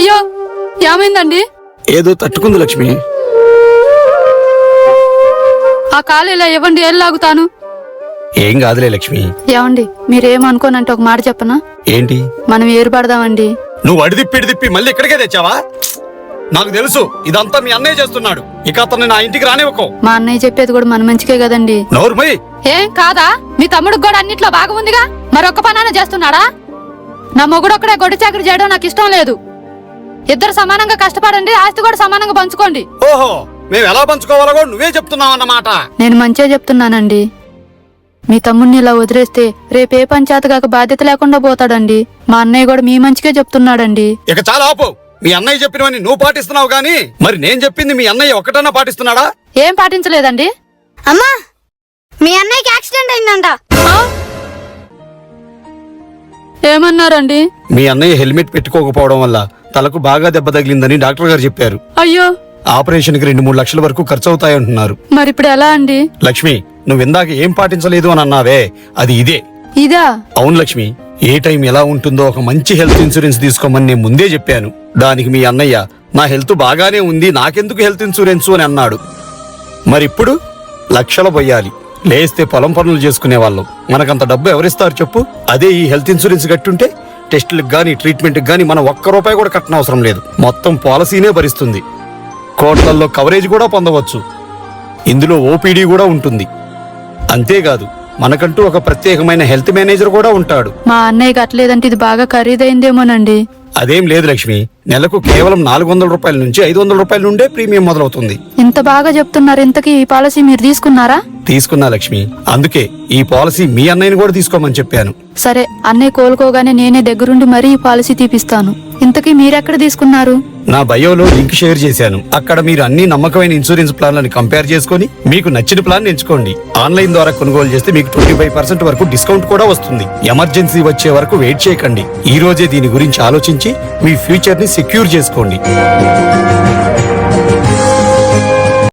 అయ్యో ఏమైందండి? ఏదో తట్టుకుంది లక్ష్మి. ఆ కాలు ఇలా ఇవ్వండి, ఏళ్ళు లాగుతాను. ఏం కాదులే లక్ష్మి. ఏమండి, మీరేమనుకోనంటే ఒక మాట చెప్పనా? ఏంటి? మనం ఏరుపడదామండి. నువ్వు అడిదిప్పి మళ్ళీ ఇక్కడికే తెచ్చావా? నాకు తెలుసు ఇదంతా మీ అన్నయ్య చేస్తున్నాడు. ఇక అతన్ని నా ఇంటికి రానివ్వకు. మా అన్నయ్య చెప్పేది కూడా మన మంచికే కదండి. నోర్మయ్. ఏం కాదా? మీ తమ్ముడికి కూడా అన్నిట్లో బాగా ఉందిగా, మరొక్క పనాన చేస్తున్నాడా? నా మొగుడు ఒక్కడే గొడ్డు చాకరీ చేయడం నాకు ఇష్టం లేదు. ఇద్దరు సమానంగా కష్టపడండి, ఆస్తి కూడా సమానంగా పంచుకోండి. ఓహో, మేము ఎలా పంచుకోవాలో కూడా నువ్వే చెప్తున్నావు అన్నమాట. నేను మంచిగా చెప్తున్నానండి. మీ తమ్ముడిని ఇలా వదిలేస్తే రేపే పంచాయతీగాక బాధ్యత లేకుండా పోతాడండి. మా అన్నయ్య కూడా మీ మంచిగా చెప్తున్నాడండి. ఇక చాలా ఆపు. మీ అన్నయ్య చెప్పినవని నువ్వు పాటిస్తున్నావు గానీ మరి నేను చెప్పింది మీ అన్నయ్య ఒక్కటన్నా పాటిస్తున్నాడా? ఏం పాటించలేదండి. అమ్మా, మీ అన్నయ్యకి యాక్సిడెంట్ అయిందంట. ఏమన్నారండి? మీ అన్నయ్య హెల్మెట్ పెట్టుకోకపోవడం వల్ల తలకు బాగా దెబ్బ తగిలిందని డాక్టర్ గారు చెప్పారు. అయ్యో, ఆపరేషన్ కి 2-3 లక్షల వరకు ఖర్చు అవుతాయంటున్నారు. మరిప్పుడు ఎలా అండి? లక్ష్మి, నువ్వు ఇందాక ఏం పాటించలేదు అని అన్నావే, అది ఇదే. ఇదా? అవును లక్ష్మి, ఏ టైం ఎలా ఉంటుందో ఒక మంచి హెల్త్ ఇన్సూరెన్స్ తీసుకోమని నేను ముందే చెప్పాను. దానికి మీ అన్నయ్య నా హెల్త్ బాగానే ఉంది, నాకెందుకు హెల్త్ ఇన్సూరెన్స్ అని అన్నాడు. మరిప్పుడు లక్షలు పోయాలి, లేస్తే పొలం పనులు చేసుకునే వాళ్ళం. మనకంత డబ్బు ఎవరిస్తారు చెప్పు? అదే ఈ హెల్త్ ఇన్సూరెన్స్ కట్టుంటే టెస్టులకు గానీ ట్రీట్మెంట్కి గానీ మనం ₹1 కూడా కట్టనవసరం లేదు. మొత్తం పాలసీనే భరిస్తుంది. కోట్లల్లో కవరేజ్ కూడా పొందవచ్చు. ఇందులో ఓపీడీ కూడా ఉంటుంది. అంతేకాదు మనకంటూ ఒక ప్రత్యేకమైన హెల్త్ మేనేజర్ కూడా ఉంటాడు. మా అన్నయ్య కట్టలేదంటే ఇది బాగా ఖరీదైందేమోనండి. అదేం లేదు లక్ష్మి, నెలకు కేవలం ₹400 నుంచి ₹500 నుండే ప్రీమియం మొదలవుతుంది. ఇంత బాగా చెప్తున్నారు, ఇంతకీ ఈ పాలసీ మీరు తీసుకున్నారా? తీసుకున్నా లక్ష్మి, అందుకే ఈ పాలసీ మీ అన్నయ్యని కూడా తీసుకోమని చెప్పాను. సరే, అన్నయ్య కోలుకోగానే నేనే దగ్గరుండి మరీ ఈ పాలసీ తీపిస్తాను. ఇంతకీ మీరెక్కడ తీసుకున్నారు? నా బయోలో లింక్ షేర్ చేశాను. అక్కడ మీరు అన్ని నమ్మకమైన ఇన్సూరెన్స్ ప్లాన్లను కంపేర్ చేసుకుని మీకు నచ్చిన ప్లాన్ ఎంచుకోండి. ఆన్లైన్ ద్వారా కొనుగోలు చేస్తే మీకు 25% వరకు డిస్కౌంట్ కూడా వస్తుంది. ఎమర్జెన్సీ వచ్చే వరకు వెయిట్ చేయకండి. ఈ రోజే దీని గురించి ఆలోచించి మీ ఫ్యూచర్ ని సెక్యూర్ చేసుకోండి.